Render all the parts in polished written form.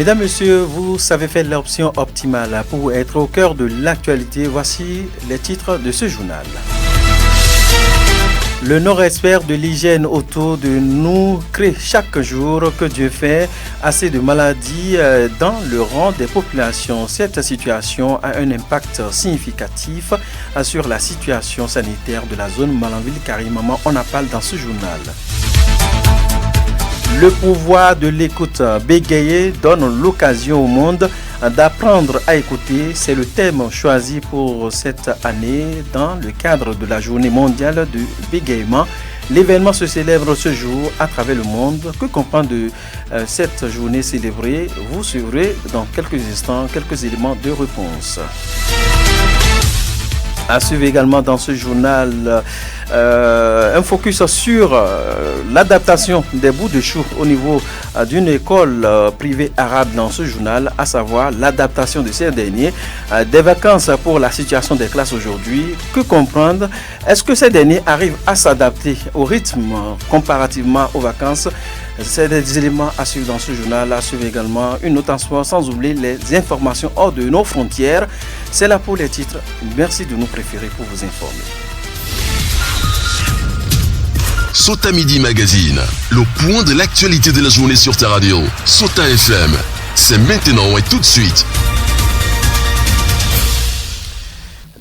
Mesdames, Messieurs, vous savez faire l'option optimale pour être au cœur de l'actualité. Voici les titres de ce journal. Le non-respect de l'hygiène autour de nous crée chaque jour que Dieu fait assez de maladies dans le rang des populations. Cette situation a un impact significatif sur la situation sanitaire de la zone Malanville-Carimama. On en parle dans ce journal. Le pouvoir de l'écoute bégayée donne l'occasion au monde d'apprendre à écouter. C'est le thème choisi pour cette année dans le cadre de la journée mondiale du bégaiement. L'événement se célèbre ce jour à travers le monde. Que comprendre de cette journée célébrée? Vous suivrez dans quelques instants quelques éléments de réponse. À suivre également dans ce journal un focus sur l'adaptation des bouts de chou au niveau d'une école privée arabe dans ce journal, à savoir l'adaptation de ces derniers, des vacances pour la situation des classes aujourd'hui. Que comprendre? Est-ce que ces derniers arrivent à s'adapter au rythme comparativement aux vacances? C'est des éléments à suivre dans ce journal. À suivre également une note en sport, sans oublier les informations hors de nos frontières. C'est là pour les titres. Merci de nous préférer pour vous informer. Sota Midi Magazine, le point de l'actualité de la journée sur ta radio. Sota FM, c'est maintenant et tout de suite.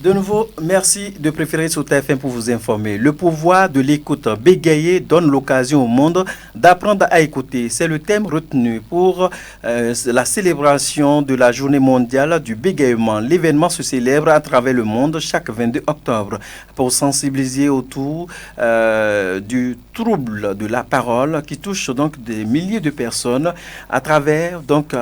De nouveau, merci de préférer Sota FM pour vous informer. Le pouvoir de l'écoute bégayée donne l'occasion au monde d'apprendre à écouter. C'est le thème retenu pour la célébration de la journée mondiale du bégaiement. L'événement se célèbre à travers le monde chaque 22 octobre pour sensibiliser autour du trouble de la parole qui touche donc des milliers de personnes à travers donc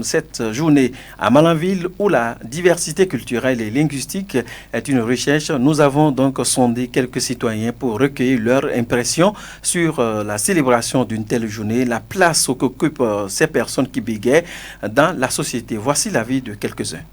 cette journée à Malanville où la diversité culturelle et linguistique est une recherche. Nous avons donc sondé quelques citoyens pour recueillir leurs impressions sur la célébration d'une telle journée, la place qu'occupent ces personnes qui bégayent dans la société. Voici l'avis de quelques-uns.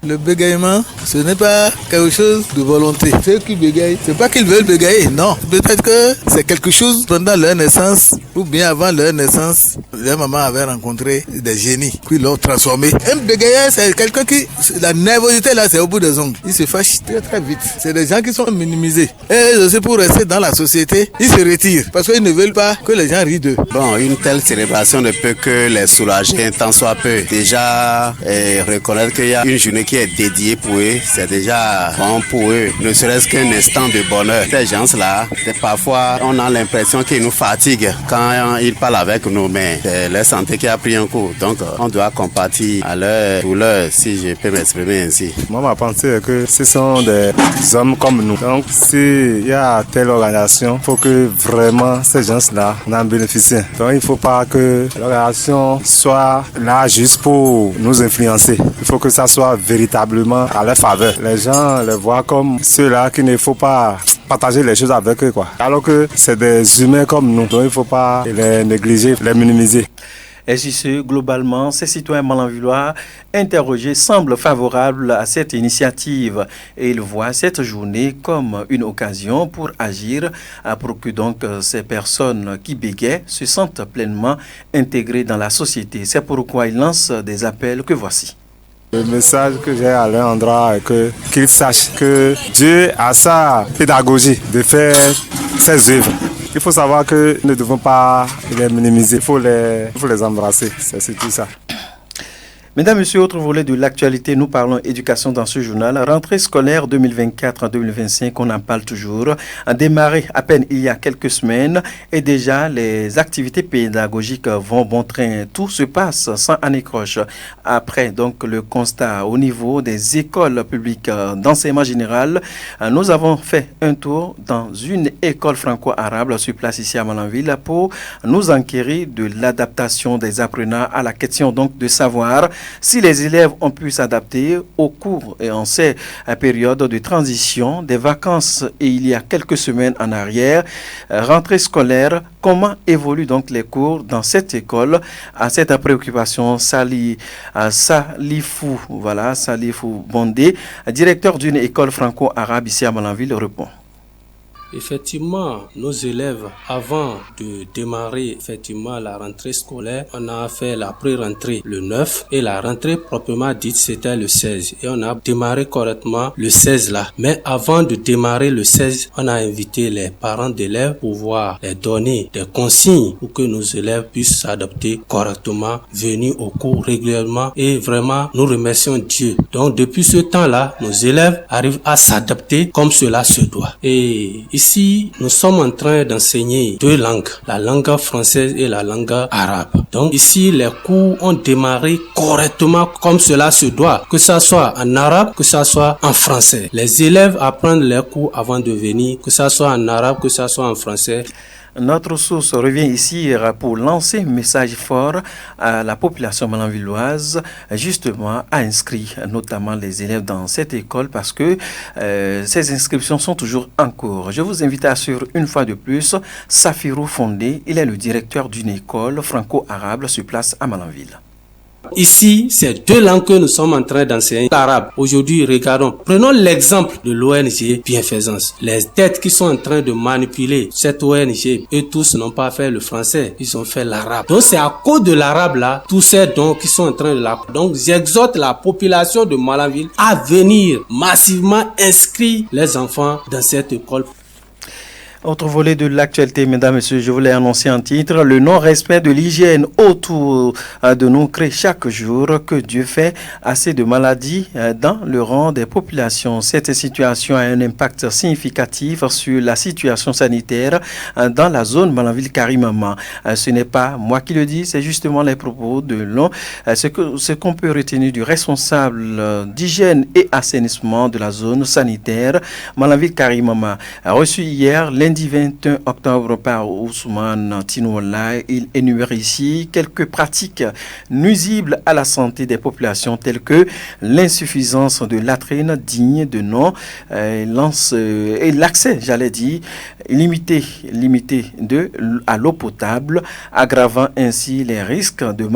Le bégaiement, ce n'est pas quelque chose de volonté. Ceux qui bégayent, c'est pas qu'ils veulent bégayer, non. Peut-être que c'est quelque chose pendant leur naissance ou bien avant leur naissance. Leur maman avait rencontré des génies qui l'ont transformé. Un bégayeur, c'est quelqu'un qui, la nervosité là, c'est au bout des ongles. Il se fâche très très vite. C'est des gens qui sont minimisés. Et aussi pour rester dans la société, ils se retirent parce qu'ils ne veulent pas que les gens rient d'eux. Bon, une telle célébration ne peut que les soulager un tant soit peu. Déjà, reconnaître qu'il y a une journée qui est dédié pour eux, c'est déjà bon pour eux, ne serait-ce qu'un instant de bonheur. Ces gens-là, parfois, on a l'impression qu'ils nous fatiguent quand ils parlent avec nous, mais c'est leur santé qui a pris un coup. Donc, on doit compatir à leur douleur, si je peux m'exprimer ainsi. Moi, ma pensée est que ce sont des hommes comme nous. Donc, s'il y a telle organisation, il faut que vraiment ces gens-là en bénéficient. Donc, il ne faut pas que l'organisation soit là juste pour nous influencer. Il faut que ça soit véritablement à leur faveur. Les gens les voient comme ceux-là qu'il ne faut pas partager les choses avec eux, quoi. Alors que c'est des humains comme nous, donc il ne faut pas les négliger, les minimiser. Ainsi, globalement, ces citoyens malanvillois interrogés semblent favorables à cette initiative et ils voient cette journée comme une occasion pour agir pour que donc ces personnes qui bégayent se sentent pleinement intégrées dans la société. C'est pourquoi ils lancent des appels que voici. Le message que j'ai à leur endroit est qu'ils sachent que Dieu a sa pédagogie de faire ses œuvres. Il faut savoir que nous ne devons pas les minimiser, il faut les embrasser, c'est surtout ça. Mesdames, Messieurs, autre volet de l'actualité, nous parlons éducation dans ce journal. Rentrée scolaire 2024-2025, on en parle toujours, a démarré à peine il y a quelques semaines et déjà les activités pédagogiques vont bon train. Tout se passe sans anicroche. Après donc le constat au niveau des écoles publiques d'enseignement général, nous avons fait un tour dans une école franco-arabe sur place ici à Malanville pour nous enquérir de l'adaptation des apprenants à la question donc de savoir si les élèves ont pu s'adapter au cours et en ces périodes de transition, des vacances et il y a quelques semaines en arrière, rentrée scolaire, comment évoluent donc les cours dans cette école? À cette préoccupation, Salifou Bondé, directeur d'une école franco-arabe ici à Malanville, répond. Effectivement, nos élèves, avant de démarrer effectivement la rentrée scolaire, on a fait la pré-rentrée le 9 et la rentrée proprement dite c'était le 16. Et on a démarré correctement le 16 là. Mais avant de démarrer le 16, on a invité les parents d'élèves pour pouvoir les donner des consignes pour que nos élèves puissent s'adapter correctement, venir au cours régulièrement et vraiment nous remercions Dieu. Donc depuis ce temps-là, nos élèves arrivent à s'adapter comme cela se doit. Et ici, nous sommes en train d'enseigner 2 langues, la langue française et la langue arabe. Donc ici, les cours ont démarré correctement comme cela se doit, que ça soit en arabe, que ça soit en français. Les élèves apprennent les cours avant de venir, que ça soit en arabe, que ça soit en français. Notre source revient ici pour lancer un message fort à la population malanvilloise, justement à inscrire notamment les élèves dans cette école parce que ces inscriptions sont toujours en cours. Je vous invite à suivre une fois de plus Safirou Fondé. Il est le directeur d'une école franco-arabe sur place à Malanville. Ici, c'est 2 langues que nous sommes en train d'enseigner. L'arabe. Aujourd'hui, regardons, prenons l'exemple de l'ONG Bienfaisance. Les têtes qui sont en train de manipuler cette ONG, eux tous n'ont pas fait le français, ils ont fait l'arabe. Donc c'est à cause de l'arabe là, tous ces dons qui sont en train de l'apprendre. Donc j'exhorte la population de Malanville à venir massivement inscrire les enfants dans cette école. Autre volet de l'actualité, mesdames et messieurs, je voulais annoncer en titre, le non-respect de l'hygiène autour de nous crée chaque jour que Dieu fait assez de maladies dans le rang des populations. Cette situation a un impact significatif sur la situation sanitaire dans la zone Malanville-Karimama. Ce n'est pas moi qui le dis, c'est justement les propos de l'un, ce qu'on peut retenir du responsable d'hygiène et assainissement de la zone sanitaire Malanville-Karimama, reçu hier lundi 21 octobre par Ousmane Tinouala. Il énumère ici quelques pratiques nuisibles à la santé des populations telles que l'insuffisance de latrines dignes de nom et l'accès, limité à l'eau potable, aggravant ainsi les risques de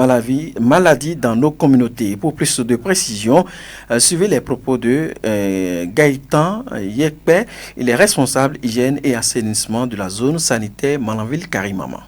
maladies dans nos communautés. Pour plus de précision, suivez les propos de Gaëtan Yekpe. Il est responsable hygiène et assainissement de la zone sanitaire Malanville-Karimama.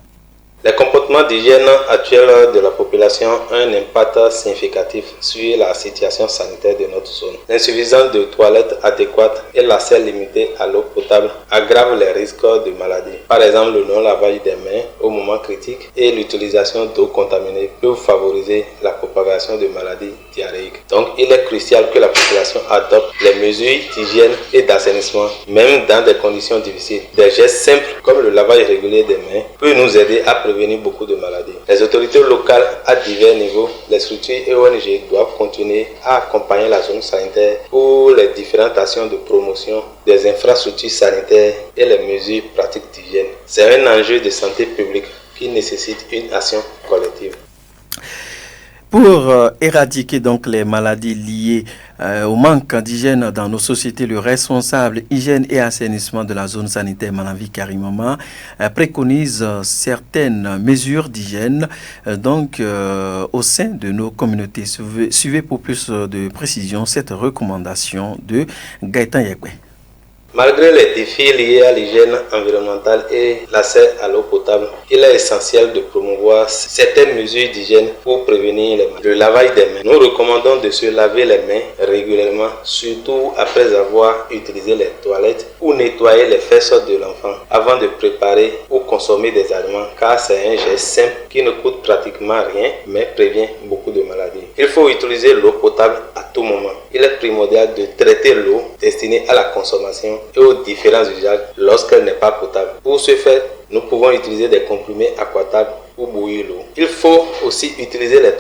Les comportements d'hygiène actuels de la population ont un impact significatif sur la situation sanitaire de notre zone. L'insuffisance de toilettes adéquates et l'accès limité à l'eau potable aggravent les risques de maladies. Par exemple, le non-lavage des mains au moment critique et l'utilisation d'eau contaminée peuvent favoriser la propagation de maladies diarrhéiques. Donc, il est crucial que la population adopte les mesures d'hygiène et d'assainissement, même dans des conditions difficiles. Des gestes simples comme le lavage régulier des mains peuvent nous aider à prévenir beaucoup de maladies. Les autorités locales à divers niveaux, les structures et ONG doivent continuer à accompagner la zone sanitaire pour les différentes actions de promotion des infrastructures sanitaires et les mesures pratiques d'hygiène. C'est un enjeu de santé publique qui nécessite une action collective. Pour éradiquer donc les maladies liées au manque d'hygiène dans nos sociétés, le responsable hygiène et assainissement de la zone sanitaire Malanville-Karimama préconise certaines mesures d'hygiène au sein de nos communautés. Suivez pour plus de précision cette recommandation de Gaëtan Yekwe. Malgré les défis liés à l'hygiène environnementale et l'accès à l'eau potable, il est essentiel de promouvoir certaines mesures d'hygiène pour prévenir le lavage des mains. Nous recommandons de se laver les mains régulièrement, surtout après avoir utilisé les toilettes ou nettoyer les fesses de l'enfant avant de préparer ou consommer des aliments, car c'est un geste simple qui ne coûte pratiquement rien mais prévient beaucoup de maladies. Il faut utiliser l'eau potable à tout moment. Il est primordial de traiter l'eau destinée à la consommation et aux différents usages lorsqu'elle n'est pas potable. Pour ce faire, nous pouvons utiliser des comprimés aquatables ou bouillir l'eau. Il faut aussi utiliser les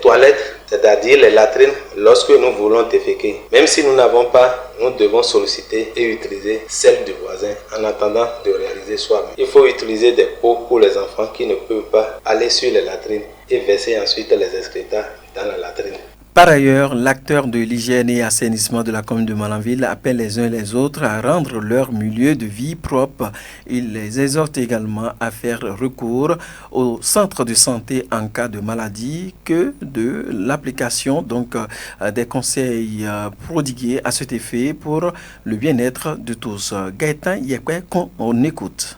toilettes, c'est-à-dire les latrines, lorsque nous voulons déféquer. Même si nous n'avons pas, nous devons solliciter et utiliser celles du voisin en attendant de réaliser soi-même. Il faut utiliser des pots pour les enfants qui ne peuvent pas aller sur les latrines et verser ensuite les excrétants dans la latrine. Par ailleurs, l'acteur de l'hygiène et assainissement de la commune de Malanville appelle les uns et les autres à rendre leur milieu de vie propre. Il les exhorte également à faire recours au centre de santé en cas de maladie que de l'application des conseils prodigués à cet effet pour le bien-être de tous. Gaëtan Yekwe, qu'on écoute.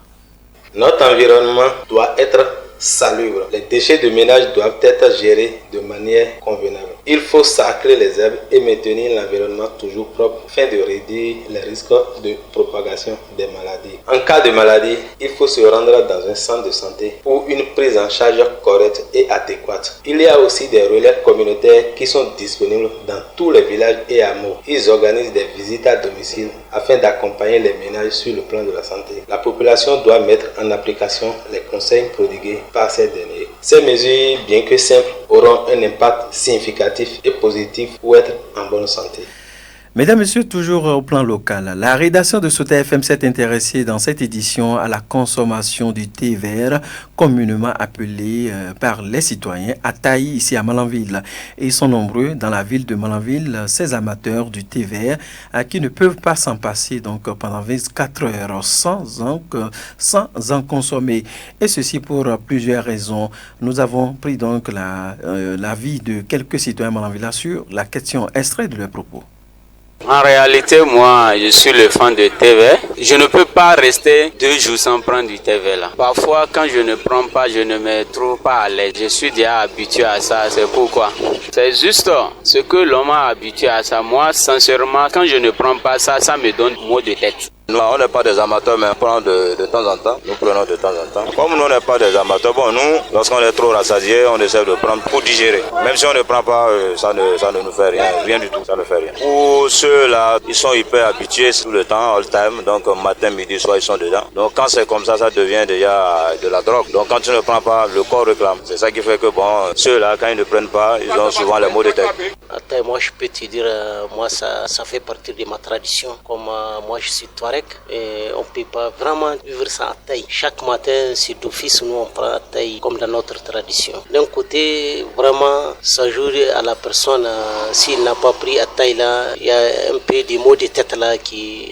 Notre environnement doit être salubre. Les déchets de ménage doivent être gérés de manière convenable. Il faut sacrer les herbes et maintenir l'environnement toujours propre afin de réduire les risques de propagation des maladies. En cas de maladie, il faut se rendre dans un centre de santé pour une prise en charge correcte et adéquate. Il y a aussi des relais communautaires qui sont disponibles dans tous les villages et hameaux. Ils organisent des visites à domicile afin d'accompagner les ménages sur le plan de la santé. La population doit mettre en application les conseils prodigués par ces derniers. Ces mesures, bien que simples, auront un impact significatif et positif pour être en bonne santé. Mesdames, Messieurs, toujours au plan local, la rédaction de Sota FM s'est intéressée dans cette édition à la consommation du thé vert, communément appelé par les citoyens Ataï ici à Malanville. Et ils sont nombreux dans la ville de Malanville, ces amateurs du thé vert qui ne peuvent pas s'en passer pendant 24 heures sans en consommer. Et ceci pour plusieurs raisons. Nous avons pris l'avis de quelques citoyens malanvillois sur la question extraite de leurs propos. En réalité, moi, je suis le fan de thé vert. Je ne peux pas rester 2 jours sans prendre du thé vert là. Parfois, quand je ne prends pas, je ne me trouve pas à l'aise. Je suis déjà habitué à ça, c'est pourquoi. C'est juste ce que l'homme a habitué à ça. Moi, sincèrement, quand je ne prends pas ça, ça me donne maux de tête. Nous, on n'est pas des amateurs, mais on prend de temps en temps. Nous prenons de temps en temps. Comme nous, on n'est pas des amateurs, nous, lorsqu'on est trop rassasié, on essaie de prendre pour digérer. Même si on ne prend pas, ça ne nous fait rien du tout, ça ne fait rien. Pour ceux-là, ils sont hyper habitués tout le temps, all time, donc matin, midi, soir, ils sont dedans. Donc quand c'est comme ça, ça devient déjà de la drogue. Donc quand tu ne prends pas, le corps réclame. C'est ça qui fait que ceux-là, quand ils ne prennent pas, ils ont souvent les maux de tête. Attends, moi, je peux te dire, moi, ça fait partie de ma tradition. Comme moi, je suis Touareg. Et on ne peut pas vraiment vivre sans Ataï. Chaque matin, c'est d'office, nous on prend Ataï comme dans notre tradition. D'un côté, vraiment, ça joue à la personne. S'il n'a pas pris Ataï là, il y a un peu des maux de tête là qui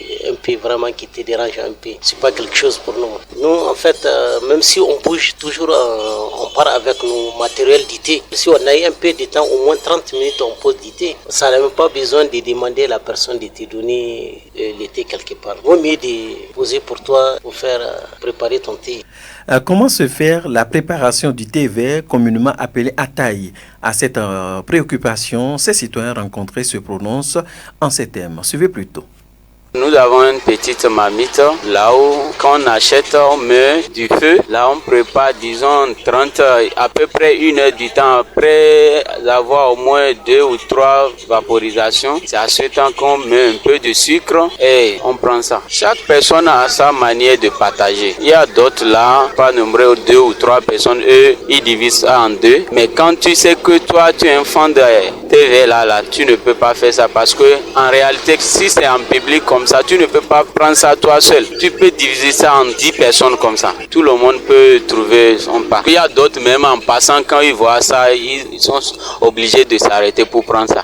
te dérange un peu. C'est pas quelque chose pour nous. Nous, en fait, même si on bouge toujours, on part avec nos matériels d'été. Si on a eu un peu de temps, au moins 30 minutes, on pose du thé. Ça n'a même pas besoin de demander à la personne de te donner le thé quelque part. Vaut mieux de poser pour toi pour faire préparer ton thé. Comment se faire la préparation du thé vert, communément appelé Ataï? À cette préoccupation, ces citoyens rencontrés se prononcent en ces termes. Suivez plutôt. Nous avons une petite marmite, là où quand on achète, on met du feu, là on prépare disons 30, à peu près 1 heure du temps après avoir au moins 2 ou 3 vaporisations. C'est à ce temps qu'on met un peu de sucre et on prend ça. Chaque personne a sa manière de partager. Il y a d'autres là, pas nombreux, 2 ou 3 personnes, eux, ils divisent ça en 2. Mais quand tu sais que toi tu es un fan de TV là, tu ne peux pas faire ça parce que en réalité, si c'est en public comme ça, tu ne peux pas prendre ça toi seul. Tu peux diviser ça en 10 personnes comme ça. Tout le monde peut trouver son pas. Il y a d'autres même en passant, quand ils voient ça, ils sont obligés de s'arrêter pour prendre ça.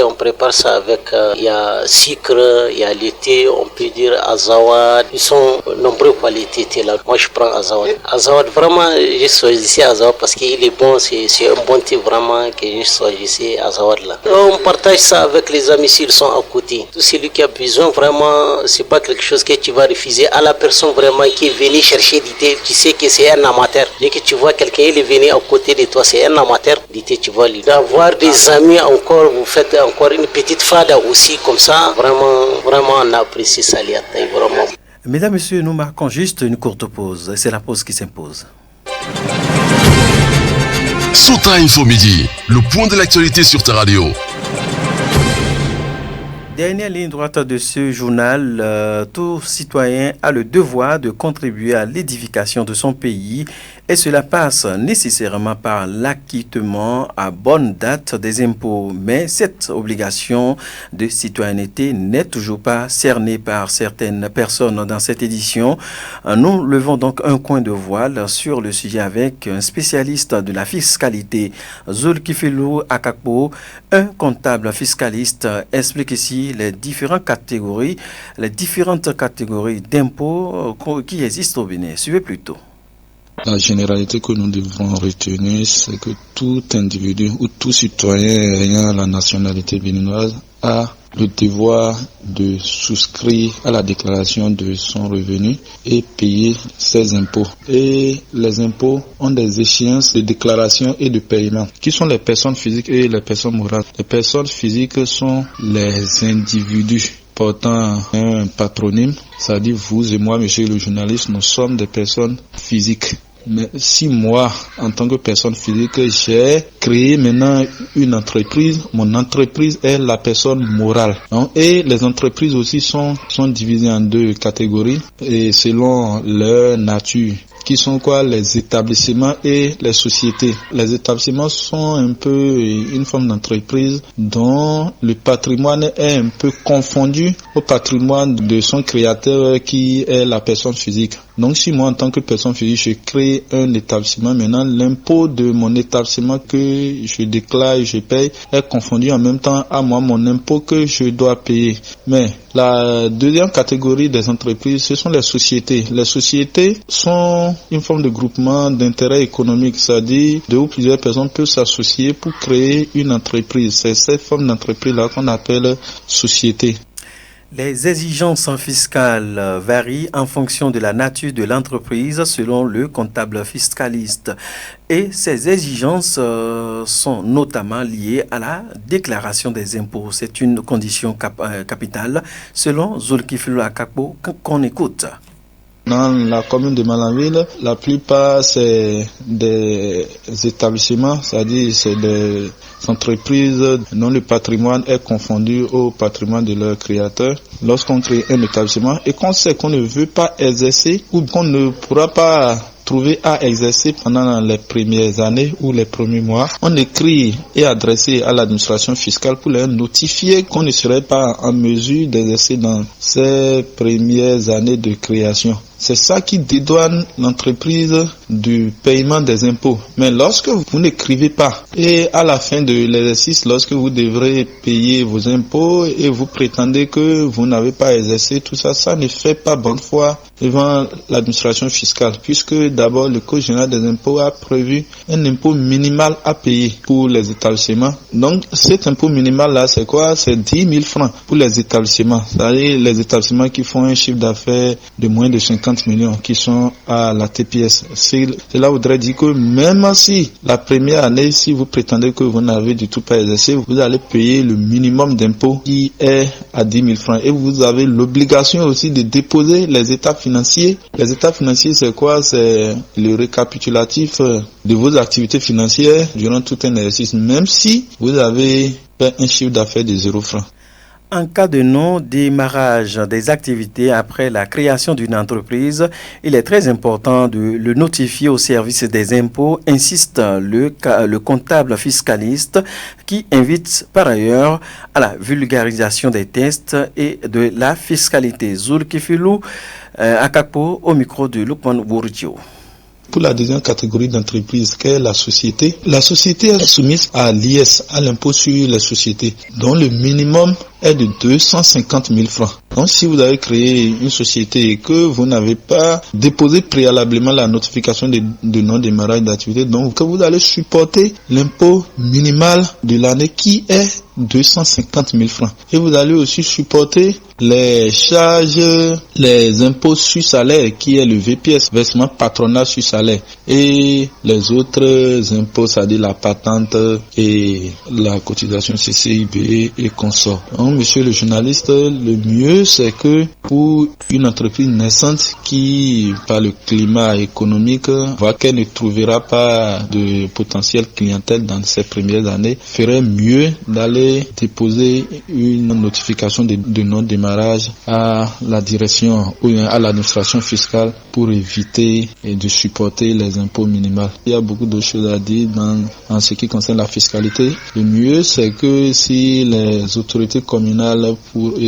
On prépare ça avec, il y a sucre, il y a le thé, on peut dire azawad. Ils sont nombreux pour les thés là. Moi je prends azawad. Azawad, vraiment, j'ai choisi azawad parce qu'il est bon, c'est un bon thé vraiment que j'ai choisi azawad là. On partage ça avec les amis s'ils sont à côté. Tout celui qui a besoin, vraiment, c'est pas quelque chose que tu vas refuser à la personne vraiment qui est venue chercher du thé. Tu sais que c'est un amateur. Dès que tu vois quelqu'un, il est venu à côté de toi, c'est un amateur du thé, tu vas lui d'avoir des amis encore, vous faites encore une petite fada aussi comme ça. Vraiment, on apprécie ça, vraiment. Mesdames, Messieurs, nous marquons juste une courte pause. C'est la pause qui s'impose. Sota Info Midi, le point de l'actualité sur ta radio. Dernière ligne droite de ce journal, tout citoyen a le devoir de contribuer à l'édification de son pays et cela passe nécessairement par l'acquittement à bonne date des impôts. Mais cette obligation de citoyenneté n'est toujours pas cernée par certaines personnes dans cette édition. Nous levons donc un coin de voile sur le sujet avec un spécialiste de la fiscalité, Zulkifilou Akakpo, un comptable fiscaliste, explique ici les différentes catégories d'impôts qui existent au Bénin. Suivez plutôt. La généralité que nous devons retenir, c'est que tout individu ou tout citoyen ayant la nationalité béninoise a le devoir de souscrire à la déclaration de son revenu et payer ses impôts. Et les impôts ont des échéances de déclaration et de paiement. Qui sont les personnes physiques et les personnes morales? Les personnes physiques sont les individus portant un patronyme, c'est-à-dire vous et moi, monsieur le journaliste, nous sommes des personnes physiques. Mais si moi, en tant que personne physique, j'ai créé maintenant une entreprise, mon entreprise est la personne morale. Et les entreprises aussi sont divisées en deux catégories et selon leur nature. Qui sont quoi? Les établissements et les sociétés. Les établissements sont un peu une forme d'entreprise dont le patrimoine est un peu confondu au patrimoine de son créateur qui est la personne physique. Donc si moi en tant que personne physique je crée un établissement, maintenant l'impôt de mon établissement que je déclare et je paye est confondu en même temps à moi mon impôt que je dois payer. Mais la deuxième catégorie des entreprises, ce sont les sociétés. Les sociétés sont une forme de groupement d'intérêt économique, c'est-à-dire deux ou plusieurs personnes peuvent s'associer pour créer une entreprise. C'est cette forme d'entreprise-là qu'on appelle société. Les exigences fiscales varient en fonction de la nature de l'entreprise selon le comptable fiscaliste. Et ces exigences sont notamment liées à la déclaration des impôts. C'est une condition capitale selon Zulkifilou Akakpo qu'on écoute. Dans la commune de Malanville, la plupart c'est des établissements, c'est-à-dire c'est des entreprises dont le patrimoine est confondu au patrimoine de leur créateur. Lorsqu'on crée un établissement et qu'on sait qu'on ne veut pas exercer ou qu'on ne pourra pas trouver à exercer pendant les premières années ou les premiers mois, on écrit et adresse à l'administration fiscale pour leur notifier qu'on ne serait pas en mesure d'exercer dans ces premières années de création. C'est ça qui dédouane l'entreprise du paiement des impôts. Mais lorsque vous n'écrivez pas et à la fin de l'exercice, lorsque vous devrez payer vos impôts et vous prétendez que vous n'avez pas exercé tout ça, ça ne fait pas bonne foi devant l'administration fiscale, puisque d'abord le Code général des impôts a prévu un impôt minimal à payer pour les établissements. Donc cet impôt minimal là, c'est quoi? C'est 10 000 francs pour les établissements, c'est-à-dire les établissements qui font un chiffre d'affaires de moins de 50 millions, qui sont à la TPS. Cela voudrait dire que même si la première année, si vous prétendez que vous n'avez du tout pas exercé, vous allez payer le minimum d'impôt qui est à 10 000 francs. Et vous avez l'obligation aussi de déposer les états financiers. Les états financiers, c'est quoi? C'est le récapitulatif de vos activités financières durant tout un exercice, même si vous avez fait un chiffre d'affaires de 0 francs. En cas de non-démarrage des activités après la création d'une entreprise, il est très important de le notifier au service des impôts, insiste le comptable fiscaliste qui invite par ailleurs à la vulgarisation des tests et de la fiscalité. Zulkifilou Akakpo au micro de Lukman Bourdio. Pour la deuxième catégorie d'entreprise, qu'est la société est soumise à l'IS, à l'impôt sur les sociétés, dont le minimum est de 250 000 francs. Donc si vous avez créé une société et que vous n'avez pas déposé préalablement la notification de non-démarrage d'activité, donc que vous allez supporter l'impôt minimal de l'année qui est 250 000 francs. Et vous allez aussi supporter les charges, les impôts sur salaire qui est le VPS, versement patronal sur salaire, et les autres impôts, c'est-à-dire la patente et la cotisation CCIB et consorts. Donc comme monsieur le journaliste, le mieux c'est que pour une entreprise naissante qui, par le climat économique, voit qu'elle ne trouvera pas de potentiel clientèle dans ses premières années, ferait mieux d'aller déposer une notification de non-démarrage à la direction ou à l'administration fiscale pour éviter de supporter les impôts minimaux. Il y a beaucoup de choses à dire en ce qui concerne la fiscalité. Le mieux, c'est que si les autorités communales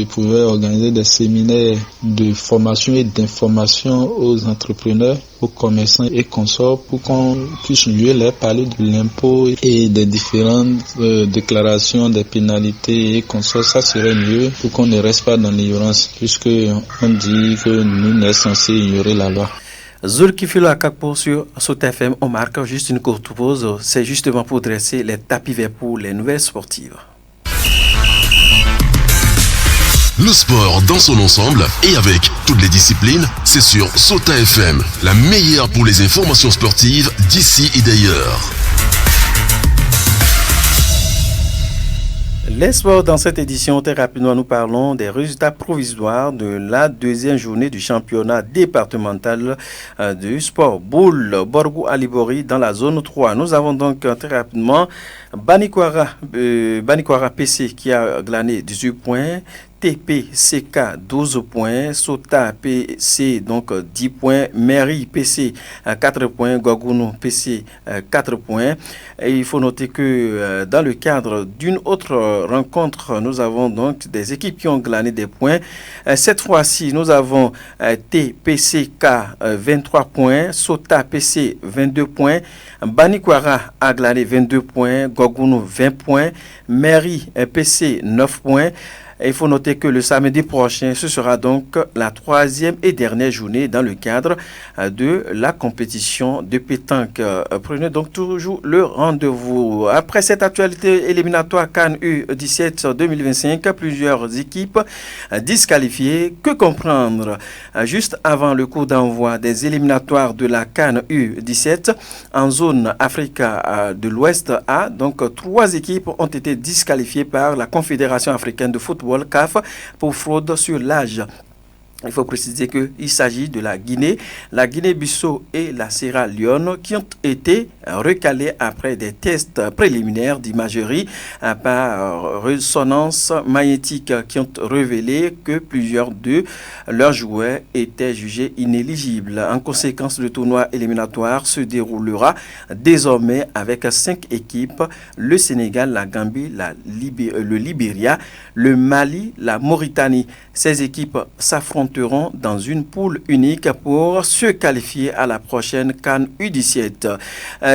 pouvaient organiser des séminaires de formation et d'information aux entrepreneurs, aux commerçants et consorts pour qu'on puisse mieux leur parler de l'impôt et des différentes déclarations des pénalités et consorts, ça serait mieux pour qu'on ne reste pas dans l'ignorance, puisque on dit que nous sommes censés ignorer la loi. Zulkifilo Akakpo sur Sota FM, on marque juste une courte pause, c'est justement pour dresser les tapis verts pour les nouvelles sportives. Le sport dans son ensemble et avec toutes les disciplines, c'est sur Sota FM, la meilleure pour les informations sportives d'ici et d'ailleurs. Les sports dans cette édition, très rapidement, nous parlons des résultats provisoires de la deuxième journée du championnat départemental du sport boule Borgou Alibori dans la zone 3. Nous avons donc très rapidement Banikwara PC qui a glané 18 points. TPCK 12 points, Sota PC donc 10 points, Mairie PC 4 points, Gogounou PC 4 points. Et il faut noter que dans le cadre d'une autre rencontre, nous avons donc des équipes qui ont glané des points. Cette fois-ci, nous avons TPCK 23 points, Sota PC 22 points, Banikwara a glané 22 points, Gogounou 20 points, Mairie PC 9 points. Il faut noter que le samedi prochain, ce sera donc la troisième et dernière journée dans le cadre de la compétition de pétanque. Prenez donc toujours le rendez-vous. Après cette actualité éliminatoire CAN U17 2025, plusieurs équipes disqualifiées. Que comprendre? Juste avant le coup d'envoi des éliminatoires de la CAN U17 en zone Afrique de l'Ouest A, donc 3 équipes ont été disqualifiées par la Confédération africaine de football CAF pour fraude sur l'âge. Il faut préciser qu'il s'agit de la Guinée-Bissau et la Sierra Leone qui ont été recalés après des tests préliminaires d'imagerie par résonance magnétique qui ont révélé que plusieurs de leurs joueurs étaient jugés inéligibles. En conséquence, le tournoi éliminatoire se déroulera désormais avec 5 équipes: le Sénégal, la Gambie, le Libéria, le Mali, la Mauritanie. Ces équipes s'affronteront dans une poule unique pour se qualifier à la prochaine CAN U17.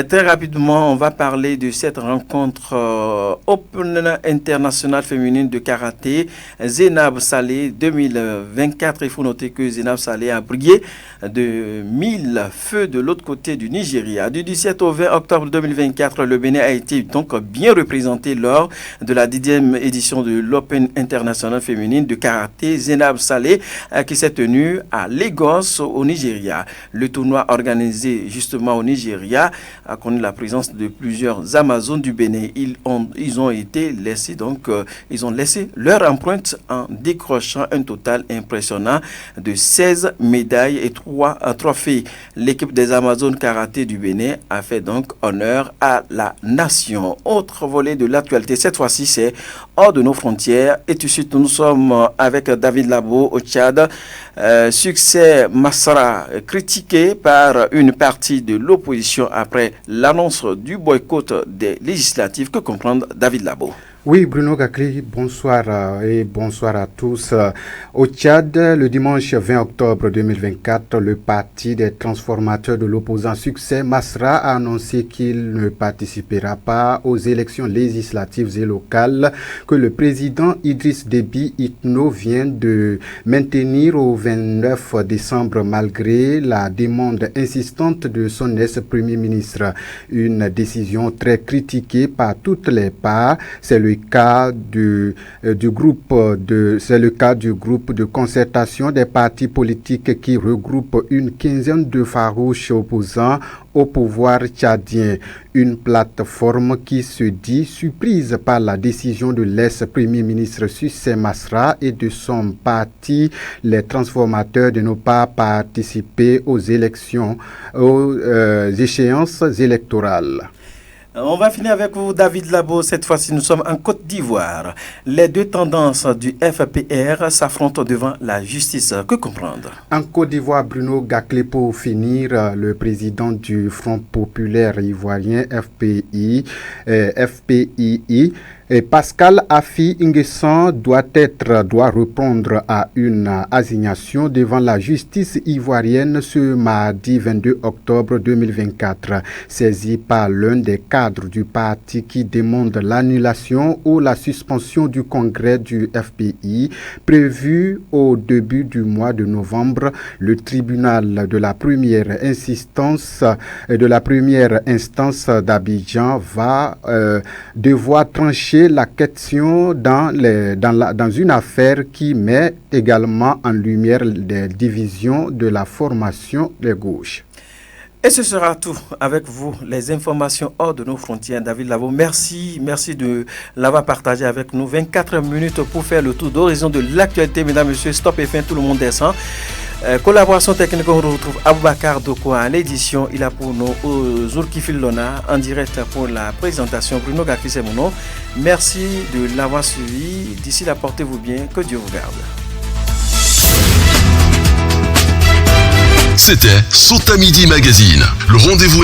Très rapidement, on va parler de cette rencontre Open International féminine de karaté Zénab Salé 2024. Il faut noter que Zénab Salé a brillé de 1000 feux de l'autre côté du Nigeria. Du 17 au 20 octobre 2024, le Bénin a été donc bien représenté lors de la 10e édition de l'Open International féminine de karaté Zénab Salé qui s'est tenu à Lagos au Nigeria. Le tournoi organisé justement au Nigeria a connu la présence de plusieurs Amazones du Bénin. Ils ont laissé leur empreinte en décrochant un total impressionnant de 16 médailles et 3 trophées. L'équipe des Amazones karaté du Bénin a fait donc honneur à la nation. Autre volet de l'actualité, cette fois-ci c'est hors de nos frontières. Et tout de suite nous sommes avec David Labo au Tchad. Succès Masra critiqué par une partie de l'opposition après l'annonce du boycott des législatives. Que comprendre David Labo? Oui, Bruno Gakri, bonsoir et bonsoir à tous. Au Tchad, le dimanche 20 octobre 2024, le parti des transformateurs de l'opposant Succès Masra a annoncé qu'il ne participera pas aux élections législatives et locales que le président Idriss Déby Itno vient de maintenir au 29 décembre malgré la demande insistante de son ex-premier ministre. Une décision très critiquée par toutes les parts. C'est le le cas du groupe de concertation des partis politiques qui regroupe une quinzaine de farouches opposants au pouvoir tchadien. Une plateforme qui se dit surprise par la décision de l'ex-premier ministre Succès Masra et de son parti, les transformateurs, de ne pas participer aux élections, aux échéances électorales. On va finir avec vous, David Labo. Cette fois-ci, nous sommes en Côte d'Ivoire. Les deux tendances du FPR s'affrontent devant la justice. Que comprendre? En Côte d'Ivoire, Bruno Gaclé, pour finir, le président du Front populaire ivoirien, FPI, et Pascal Afi Nguessan doit répondre à une assignation devant la justice ivoirienne ce mardi 22 octobre 2024, saisi par l'un des cadres du parti qui demande l'annulation ou la suspension du congrès du FPI prévu au début du mois de novembre. Le tribunal de la première instance d'Abidjan va devoir trancher la question dans une affaire qui met également en lumière les divisions de la formation des gauches. Et ce sera tout avec vous, les informations hors de nos frontières. David Labo, merci de l'avoir partagé avec nous. 24 minutes pour faire le tour d'horizon de l'actualité, mesdames, messieurs. Stop et fin, tout le monde descend. Collaboration technique, on retrouve Aboubakar Dokoa à l'édition. Il a pour nous Zulkifil Lona en direct pour la présentation. Bruno Gakli, c'est mon nom. Merci de l'avoir suivi. D'ici là, portez-vous bien. Que Dieu vous garde. C'était Sota Midi Magazine, le rendez-vous